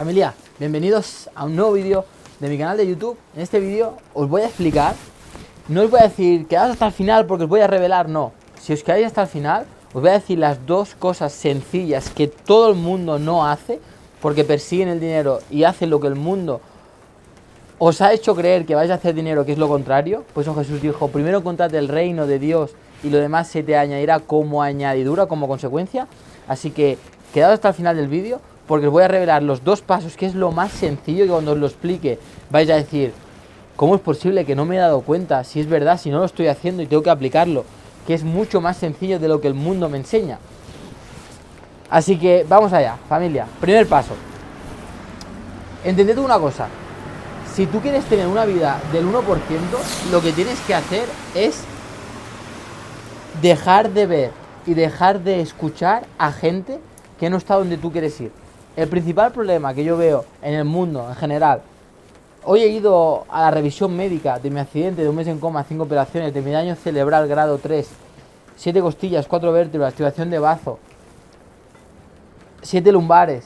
Familia, bienvenidos a un nuevo vídeo de mi canal de YouTube. En este vídeo os voy a explicar, no os voy a decir quedaos hasta el final porque os voy a revelar, no. Si os quedáis hasta el final, os voy a decir las dos cosas sencillas que todo el mundo no hace porque persiguen el dinero y hacen lo que el mundo os ha hecho creer que vais a hacer dinero, que es lo contrario. Pues eso Jesús dijo, primero encontrad el reino de Dios y lo demás se te añadirá como añadidura, como consecuencia. Así que quedaos hasta el final del vídeo porque os voy a revelar los dos pasos, que es lo más sencillo, que cuando os lo explique vais a decir, ¿cómo es posible que no me he dado cuenta? Si es verdad, si no lo estoy haciendo y tengo que aplicarlo, que es mucho más sencillo de lo que el mundo me enseña. Así que vamos allá, familia. Primer paso. Entended una cosa. Si tú quieres tener una vida del 1%, lo que tienes que hacer es dejar de ver y dejar de escuchar a gente que no está donde tú quieres ir. El principal problema que yo veo en el mundo en general, hoy he ido a la revisión médica de mi accidente de un mes en coma, 5 operaciones, de mi daño cerebral grado 3, 7 costillas, 4 vértebras, activación de bazo, 7 lumbares,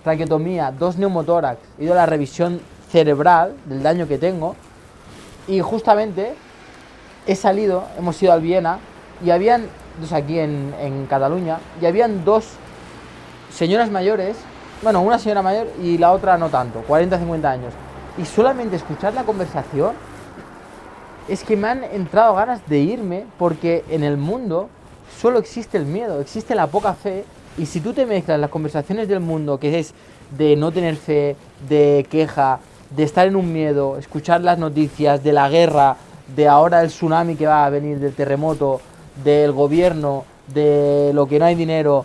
traqueotomía, 2 neumotórax. He ido a la revisión cerebral del daño que tengo y justamente he salido, hemos ido al Viena y habían, aquí en Cataluña, y habían dos señoras mayores, bueno, una señora mayor y la otra no tanto, 40-50 años, y solamente escuchar la conversación es que me han entrado ganas de irme, porque en el mundo solo existe el miedo, existe la poca fe, y si tú te mezclas las conversaciones del mundo, que es de no tener fe, de queja, de estar en un miedo, escuchar las noticias de la guerra, de ahora el tsunami que va a venir, del terremoto, del gobierno, de lo que no hay dinero.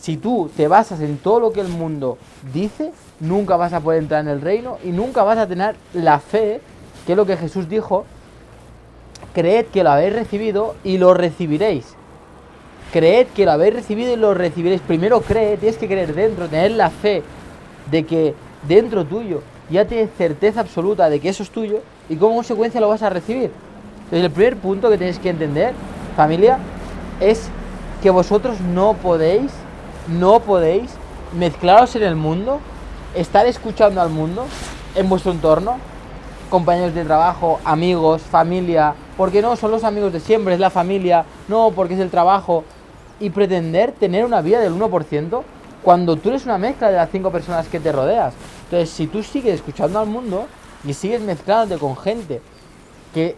Si tú te basas en todo lo que el mundo dice, nunca vas a poder entrar en el reino y nunca vas a tener la fe, que es lo que Jesús dijo, creed que lo habéis recibido y lo recibiréis. Creed que lo habéis recibido y lo recibiréis. Primero creed, tienes que creer dentro, tener la fe de que dentro tuyo ya tienes certeza absoluta de que eso es tuyo y como consecuencia lo vas a recibir. Entonces el primer punto que tenéis que entender, familia, es que vosotros no podéis mezclaros en el mundo, estar escuchando al mundo en vuestro entorno, compañeros de trabajo, amigos, familia, porque no son los amigos de siempre, es la familia, no porque es el trabajo, y pretender tener una vida del 1% cuando tú eres una mezcla de las 5 personas que te rodeas. Entonces, si tú sigues escuchando al mundo y sigues mezclándote con gente que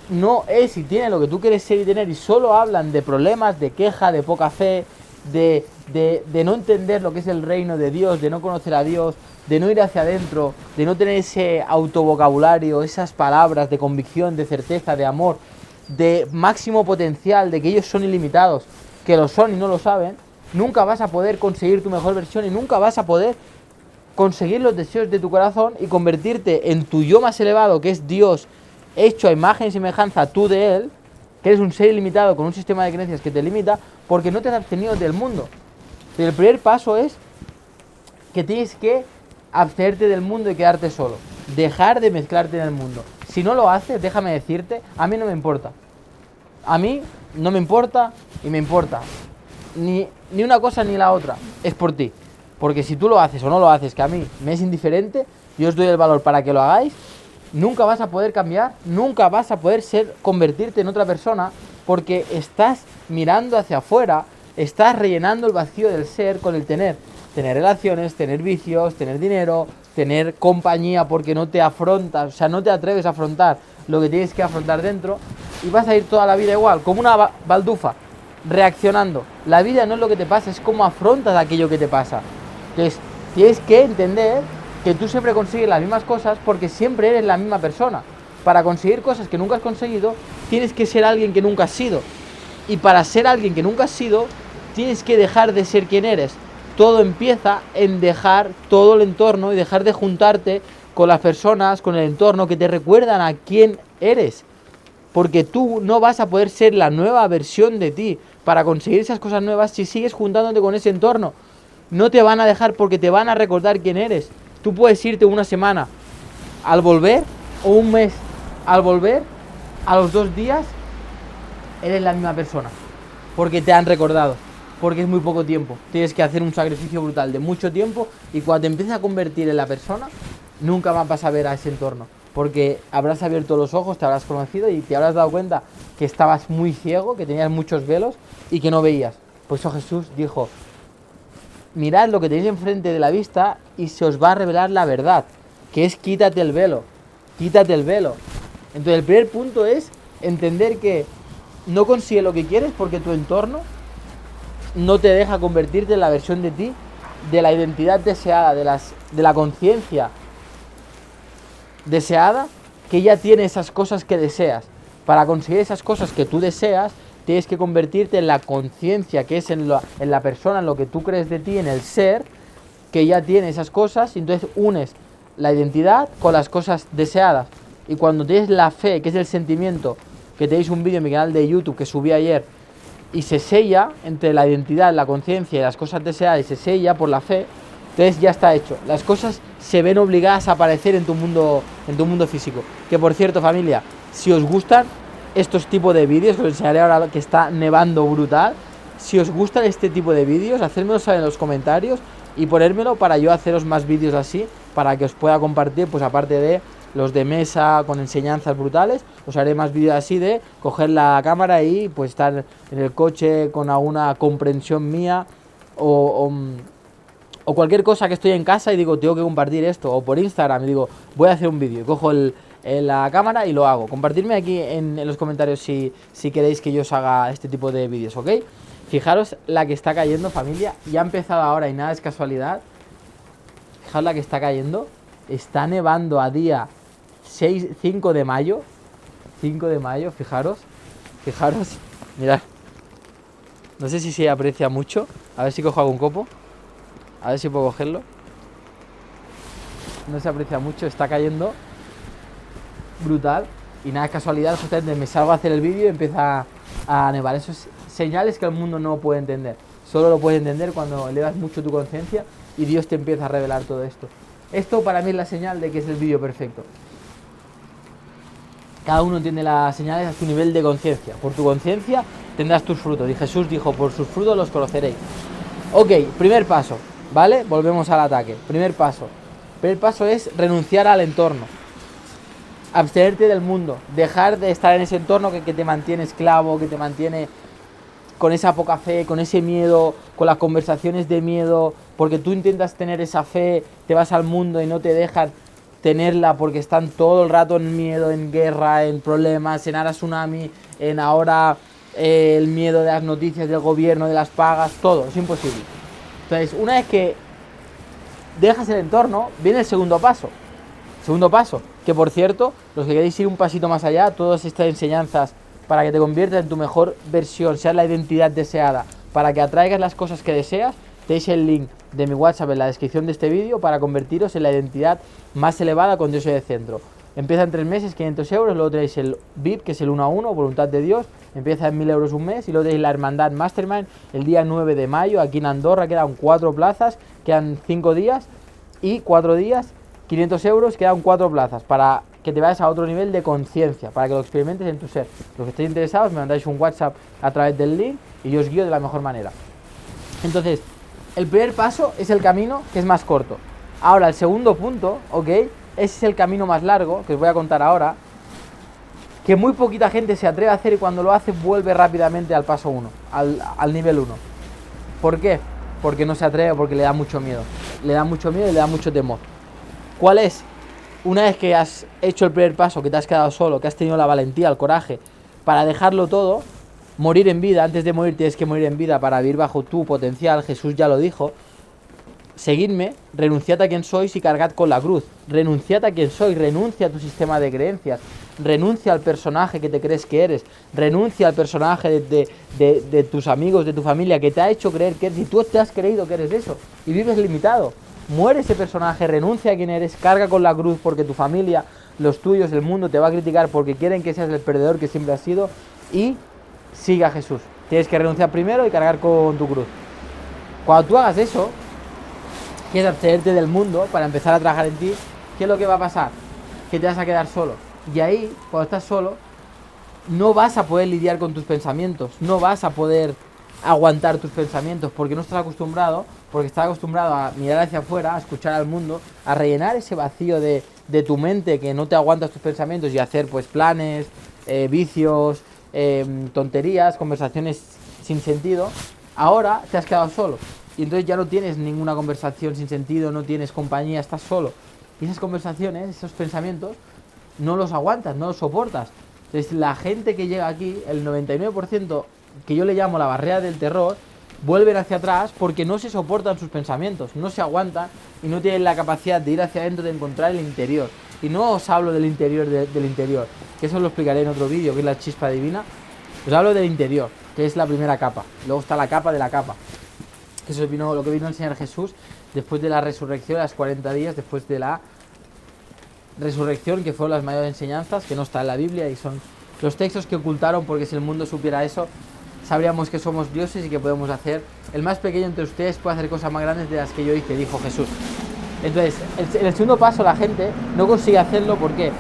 no es y tiene lo que tú quieres ser y tener y solo hablan de problemas, de queja, de poca fe, de no entender lo que es el reino de Dios, de no conocer a Dios, de no ir hacia adentro, de no tener ese autovocabulario, esas palabras de convicción, de certeza, de amor, de máximo potencial, de que ellos son ilimitados, que lo son y no lo saben, nunca vas a poder conseguir tu mejor versión y nunca vas a poder conseguir los deseos de tu corazón y convertirte en tu yo más elevado, que es Dios, hecho a imagen y semejanza tú de Él, que eres un ser ilimitado con un sistema de creencias que te limita, porque no te has abstenido del mundo. Y el primer paso es que tienes que abstenerte del mundo y quedarte solo. Dejar de mezclarte en el mundo. Si no lo haces, déjame decirte, a mí no me importa. A mí no me importa y me importa. Ni una cosa ni la otra. Es por ti. Porque si tú lo haces o no lo haces, que a mí me es indiferente, yo os doy el valor para que lo hagáis, nunca vas a poder cambiar, nunca vas a poder convertirte en otra persona, porque estás mirando hacia afuera, estás rellenando el vacío del ser con el tener relaciones, tener vicios, tener dinero, tener compañía, porque no te afrontas, o sea, no te atreves a afrontar lo que tienes que afrontar dentro, y vas a ir toda la vida igual, como una baldufa, reaccionando. La vida no es lo que te pasa, es cómo afrontas aquello que te pasa. Entonces, tienes que entender que tú siempre consigues las mismas cosas porque siempre eres la misma persona. Para conseguir cosas que nunca has conseguido, tienes que ser alguien que nunca has sido. Y para ser alguien que nunca has sido, tienes que dejar de ser quien eres. Todo empieza en dejar todo el entorno y dejar de juntarte con las personas, con el entorno que te recuerdan a quién eres. Porque tú no vas a poder ser la nueva versión de ti para conseguir esas cosas nuevas si sigues juntándote con ese entorno. No te van a dejar porque te van a recordar quién eres. Tú puedes irte una semana, al volver, o un mes, al volver, a los 2 días, eres la misma persona, porque te han recordado. porque es muy poco tiempo. Tienes que hacer un sacrificio brutal de mucho tiempo y cuando te empieces a convertir en la persona, nunca más vas a ver a ese entorno. Porque habrás abierto los ojos, te habrás conocido y te habrás dado cuenta que estabas muy ciego, que tenías muchos velos y que no veías. Por eso Jesús dijo, mirad lo que tenéis enfrente de la vista y se os va a revelar la verdad, que es quítate el velo, quítate el velo. Entonces el primer punto es entender que no consigues lo que quieres porque tu entorno no te deja convertirte en la versión de ti, de la identidad deseada, de la conciencia deseada, que ya tiene esas cosas que deseas. Para conseguir esas cosas que tú deseas, tienes que convertirte en la conciencia, que es en la persona, en lo que tú crees de ti, en el ser, que ya tiene esas cosas, y entonces unes la identidad con las cosas deseadas. Y cuando tienes la fe, que es el sentimiento, que tenéis un vídeo en mi canal de YouTube que subí ayer, y se sella entre la identidad, la conciencia y las cosas deseadas, y se sella por la fe, entonces ya está hecho. Las cosas se ven obligadas a aparecer en tu mundo físico. Que por cierto, familia, si os gustan estos tipos de vídeos, que os enseñaré ahora que está nevando brutal, si os gustan este tipo de vídeos, hacérmelo saber en los comentarios y ponérmelo para yo haceros más vídeos así, para que os pueda compartir, pues aparte de los de mesa con enseñanzas brutales, os haré más vídeos así de coger la cámara y pues estar en el coche con alguna comprensión mía o cualquier cosa que estoy en casa y digo tengo que compartir esto, o por Instagram y digo voy a hacer un vídeo y cojo la cámara y lo hago. Compartirme aquí en los comentarios si queréis que yo os haga este tipo de vídeos, ¿ok? Fijaros la que está cayendo, familia, ya ha empezado ahora y nada es casualidad. Fijaros la que está cayendo, está nevando a día 5 de mayo, fijaros, mirad, no sé si se aprecia mucho, a ver si cojo algún copo, a ver si puedo cogerlo, no se aprecia mucho, está cayendo brutal y nada es casualidad, justamente me salgo a hacer el vídeo y empieza a nevar. Eso es señales que el mundo no puede entender, solo lo puedes entender cuando elevas mucho tu conciencia y Dios te empieza a revelar todo esto. Esto para mí es la señal de que es el vídeo perfecto. Cada uno tiene las señales a su nivel de conciencia. Por tu conciencia tendrás tus frutos. Y Jesús dijo, por sus frutos los conoceréis. Ok, primer paso, ¿vale? Volvemos al ataque. Primer paso es renunciar al entorno. Abstenerte del mundo. Dejar de estar en ese entorno que te mantiene esclavo, que te mantiene con esa poca fe, con ese miedo, con las conversaciones de miedo, porque tú intentas tener esa fe, te vas al mundo y no te dejan tenerla porque están todo el rato en miedo, en guerra, en problemas, en ahora tsunami, en ahora el miedo de las noticias del gobierno, de las pagas, todo, es imposible. Entonces, una vez que dejas el entorno, viene el segundo paso. Segundo paso, que por cierto, los que queréis ir un pasito más allá, todas estas enseñanzas para que te conviertas en tu mejor versión, seas la identidad deseada, para que atraigas las cosas que deseas, tenéis el link de mi WhatsApp en la descripción de este vídeo para convertiros en la identidad más elevada con Dios en el centro. Empieza en 3 meses, 500 euros, luego tenéis el VIP, que es el 1 a 1, voluntad de Dios, empieza en 1000 euros un mes, y luego tenéis la Hermandad Mastermind el día 9 de mayo, aquí en Andorra, quedan 4 plazas, quedan 5 días, y 4 días, 500 euros, quedan 4 plazas, para que te vayas a otro nivel de conciencia, para que lo experimentes en tu ser. Los que estéis interesados, me mandáis un WhatsApp a través del link, y yo os guío de la mejor manera. Entonces, el primer paso es el camino que es más corto. Ahora, el segundo punto, ¿ok? Ese es el camino más largo, que os voy a contar ahora, que muy poquita gente se atreve a hacer y cuando lo hace vuelve rápidamente al paso 1, al nivel 1. ¿Por qué? Porque no se atreve, porque le da mucho miedo. Le da mucho miedo y le da mucho temor. ¿Cuál es? Una vez que has hecho el primer paso, que te has quedado solo, que has tenido la valentía, el coraje para dejarlo todo, morir en vida. Antes de morir tienes que morir en vida para vivir bajo tu potencial. Jesús ya lo dijo. Seguidme, renunciad a quien sois y cargad con la cruz. Renunciad a quien sois, renuncia a tu sistema de creencias, renuncia al personaje que te crees que eres, renuncia al personaje de tus amigos, de tu familia, que te ha hecho creer que eres, y tú te has creído que eres eso, y vives limitado. Muere ese personaje, renuncia a quien eres, carga con la cruz, porque tu familia, los tuyos, el mundo te va a criticar porque quieren que seas el perdedor que siempre has sido, y siga a Jesús. Tienes que renunciar primero y cargar con tu cruz. Cuando tú hagas eso, quieres abstenerte del mundo para empezar a trabajar en ti, ¿qué es lo que va a pasar? Que te vas a quedar solo. Y ahí, cuando estás solo, no vas a poder lidiar con tus pensamientos, no vas a poder aguantar tus pensamientos, porque no estás acostumbrado, porque estás acostumbrado a mirar hacia afuera, a escuchar al mundo, a rellenar ese vacío de tu mente que no te aguantas tus pensamientos y hacer pues planes, vicios, tonterías, conversaciones sin sentido. Ahora te has quedado solo y entonces ya no tienes ninguna conversación sin sentido, no tienes compañía, estás solo. Y esas conversaciones, esos pensamientos, no los aguantas, no los soportas. Entonces la gente que llega aquí, el 99%, que yo le llamo la barrera del terror, vuelven hacia atrás porque no se soportan sus pensamientos, no se aguantan y no tienen la capacidad de ir hacia adentro, de encontrar el interior. Y no os hablo del interior del interior, que eso lo explicaré en otro vídeo, que es la chispa divina. Os hablo del interior, que es la primera capa. Luego está la capa de la capa, que eso vino, lo que vino a enseñar Jesús después de la resurrección, las 40 días después de la resurrección, que fueron las mayores enseñanzas, que no está en la Biblia y son los textos que ocultaron, porque si el mundo supiera eso, sabríamos que somos dioses y que podemos hacer, el más pequeño entre ustedes puede hacer cosas más grandes de las que yo hice, dijo Jesús. Entonces, en el segundo paso la gente no consigue hacerlo, ¿por qué?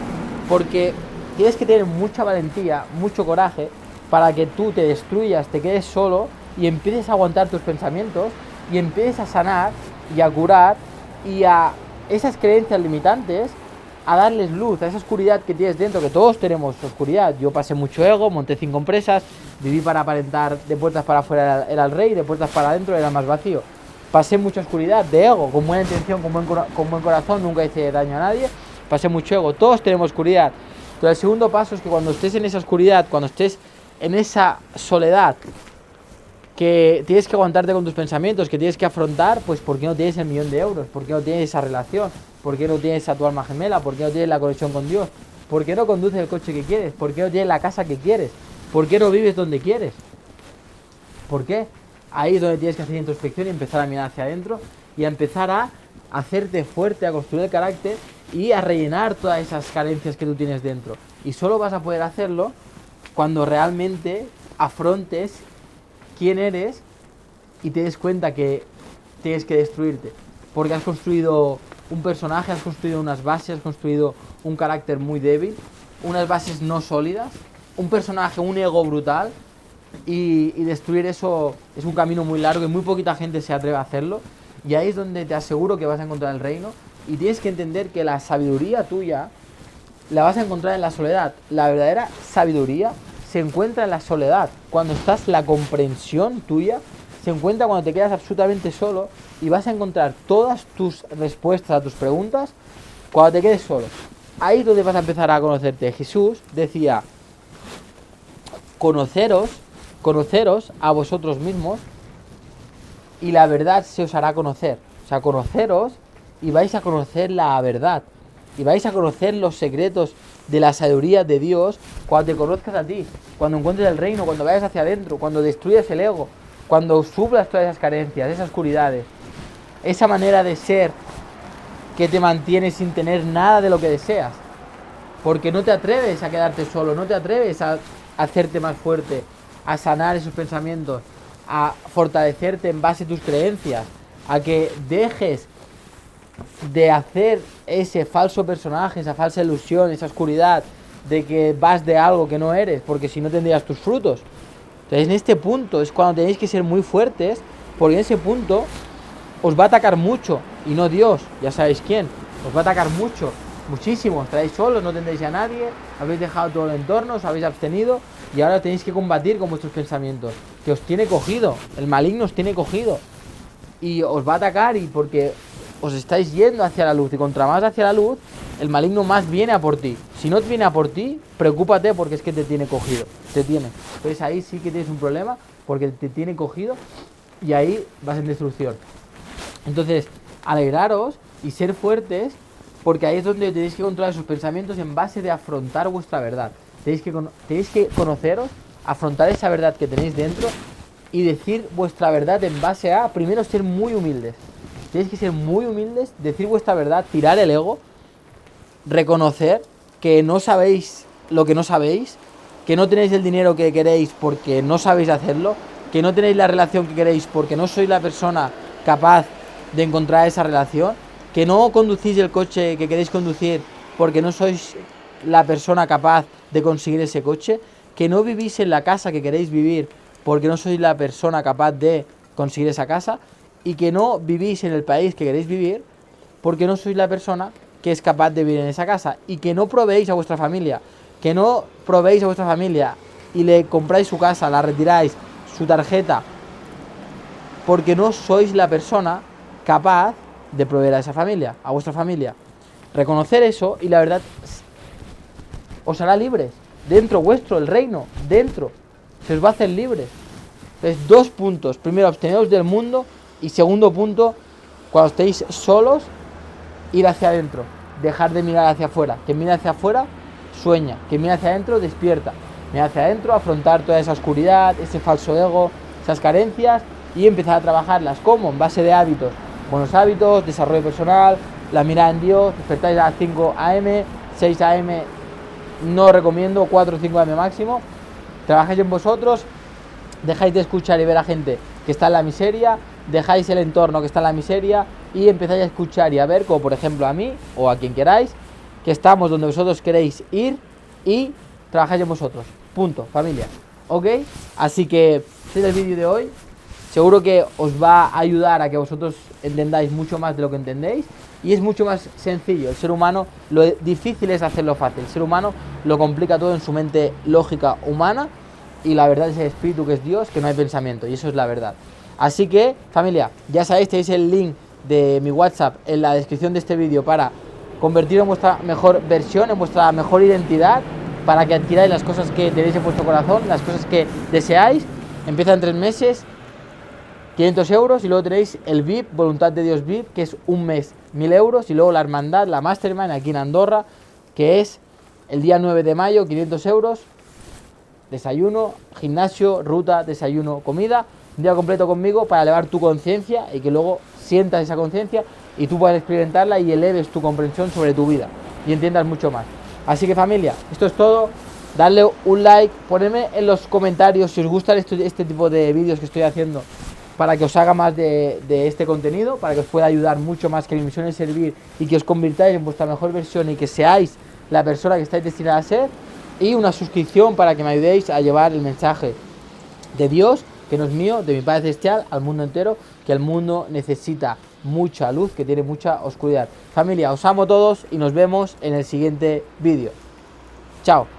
Porque tienes que tener mucha valentía, mucho coraje, para que tú te destruyas, te quedes solo y empieces a aguantar tus pensamientos y empieces a sanar y a curar y a esas creencias limitantes, a darles luz, a esa oscuridad que tienes dentro, que todos tenemos oscuridad. Yo pasé mucho ego, monté 5 empresas, viví para aparentar, de puertas para afuera era el rey, de puertas para adentro era más vacío. Pasé mucha oscuridad, de ego, con buena intención, con buen corazón, nunca hice daño a nadie, pasé mucho ego, todos tenemos oscuridad. Entonces el segundo paso es que cuando estés en esa oscuridad, cuando estés en esa soledad, que tienes que aguantarte con tus pensamientos, que tienes que afrontar, pues ¿por qué no tienes el 1.000.000 de euros? ¿Por qué no tienes esa relación? ¿Por qué no tienes a tu alma gemela? ¿Por qué no tienes la conexión con Dios? ¿Por qué no conduces el coche que quieres? ¿Por qué no tienes la casa que quieres? ¿Por qué no vives donde quieres? ¿Por qué? Ahí es donde tienes que hacer introspección y empezar a mirar hacia adentro y a empezar a hacerte fuerte, a construir el carácter y a rellenar todas esas carencias que tú tienes dentro. Y solo vas a poder hacerlo cuando realmente afrontes quién eres y te des cuenta que tienes que destruirte. Porque has construido un personaje, has construido unas bases, has construido un carácter muy débil, unas bases no sólidas, un personaje, un ego brutal, y destruir eso es un camino muy largo y muy poquita gente se atreve a hacerlo. Y ahí es donde te aseguro que vas a encontrar el reino. Y tienes que entender que la sabiduría tuya la vas a encontrar en la soledad. La verdadera sabiduría se encuentra en la soledad. Cuando estás, la comprensión tuya se encuentra cuando te quedas absolutamente solo y vas a encontrar todas tus respuestas a tus preguntas cuando te quedes solo. Ahí es donde vas a empezar a conocerte. Jesús decía, conoceros a vosotros mismos y la verdad se os hará conocer. O sea, conoceros y vais a conocer la verdad. Y vais a conocer los secretos de la sabiduría de Dios cuando te conozcas a ti, cuando encuentres el reino, cuando vayas hacia adentro, cuando destruyas el ego, cuando suplas todas esas carencias, esas oscuridades, esa manera de ser que te mantiene sin tener nada de lo que deseas. Porque no te atreves a quedarte solo, no te atreves a hacerte más fuerte, a sanar esos pensamientos, a fortalecerte en base a tus creencias, a que dejes de hacer ese falso personaje, esa falsa ilusión, esa oscuridad de que vas de algo que no eres, porque si no tendrías tus frutos. Entonces en este punto es cuando tenéis que ser muy fuertes, porque en ese punto os va a atacar mucho, y no Dios, ya sabéis quién, os va a atacar mucho, muchísimo, estaréis solos, no tendréis a nadie, habéis dejado todo el entorno, os habéis abstenido, y ahora tenéis que combatir con vuestros pensamientos, que os tiene cogido, el maligno os tiene cogido, y os va a atacar, y porque os estáis yendo hacia la luz, y contra más hacia la luz, el maligno más viene a por ti. Si no viene a por ti, preocúpate porque es que te tiene cogido, te tiene. Entonces ahí sí que tienes un problema, porque te tiene cogido, y ahí vas en destrucción. Entonces, alegraros y ser fuertes, porque ahí es donde tenéis que controlar sus pensamientos en base de afrontar vuestra verdad. Tenéis que conoceros, afrontar esa verdad que tenéis dentro y decir vuestra verdad en base a, primero, ser muy humildes. Tenéis que ser muy humildes, decir vuestra verdad, tirar el ego, reconocer que no sabéis lo que no sabéis, que no tenéis el dinero que queréis porque no sabéis hacerlo, que no tenéis la relación que queréis porque no sois la persona capaz de encontrar esa relación, que no conducís el coche que queréis conducir porque no sois la persona capaz de conseguir ese coche, que no vivís en la casa que queréis vivir porque no sois la persona capaz de conseguir esa casa, y que no vivís en el país que queréis vivir porque no sois la persona que es capaz de vivir en esa casa, y que no proveéis a vuestra familia, y le compráis su casa, la retiráis, su tarjeta, porque no sois la persona capaz de proveer a esa familia, a vuestra familia. Reconocer eso, y la verdad os hará libres. Dentro vuestro, el reino, dentro, se os va a hacer libres. Entonces, 2 puntos. Primero, absteneos del mundo. Y segundo punto, cuando estéis solos, ir hacia adentro. Dejar de mirar hacia afuera. Quien mira hacia afuera, sueña. Quien mira hacia adentro, despierta. Mira hacia adentro, afrontar toda esa oscuridad, ese falso ego, esas carencias, y empezar a trabajarlas. ¿Cómo? En base de hábitos. Buenos hábitos, desarrollo personal, la mirada en Dios. Despertáis a las 5 a.m., 6 a.m. no recomiendo, 4 o 5 a.m. máximo. Trabajáis en vosotros, dejáis de escuchar y ver a gente que está en la miseria, dejáis el entorno que está en la miseria y empezáis a escuchar y a ver, como por ejemplo a mí o a quien queráis, que estamos donde vosotros queréis ir, y trabajáis en vosotros. Punto, familia. ¿Ok? Así que este es el vídeo de hoy. Seguro que os va a ayudar a que vosotros entendáis mucho más de lo que entendéis, y es mucho más sencillo. El ser humano, lo difícil es hacerlo fácil. El ser humano lo complica todo en su mente lógica humana, y la verdad es el espíritu, que es Dios, que no hay pensamiento, y eso es la verdad. Así que, familia, ya sabéis, tenéis el link de mi WhatsApp en la descripción de este vídeo para convertir en vuestra mejor versión, en vuestra mejor identidad, para que adquiráis las cosas que tenéis en vuestro corazón, las cosas que deseáis. Empieza en 3 meses, 500 euros, y luego tenéis el VIP, Voluntad de Dios VIP, que es un mes, 1000 euros, y luego la hermandad, la Mastermind aquí en Andorra, que es el día 9 de mayo, 500 euros, desayuno, gimnasio, ruta, desayuno, comida, un día completo conmigo para elevar tu conciencia, y que luego sientas esa conciencia y tú puedas experimentarla y eleves tu comprensión sobre tu vida y entiendas mucho más. Así que, familia, esto es todo. Darle un like, ponedme en los comentarios si os gusta este tipo de vídeos que estoy haciendo, para que os haga más de este contenido, para que os pueda ayudar mucho más, que mi misión es servir y que os convirtáis en vuestra mejor versión y que seáis la persona que estáis destinada a ser. Y una suscripción para que me ayudéis a llevar el mensaje de Dios, que no es mío, de mi Padre Celestial, al mundo entero, que el mundo necesita mucha luz, que tiene mucha oscuridad. Familia, os amo a todos y nos vemos en el siguiente vídeo. Chao.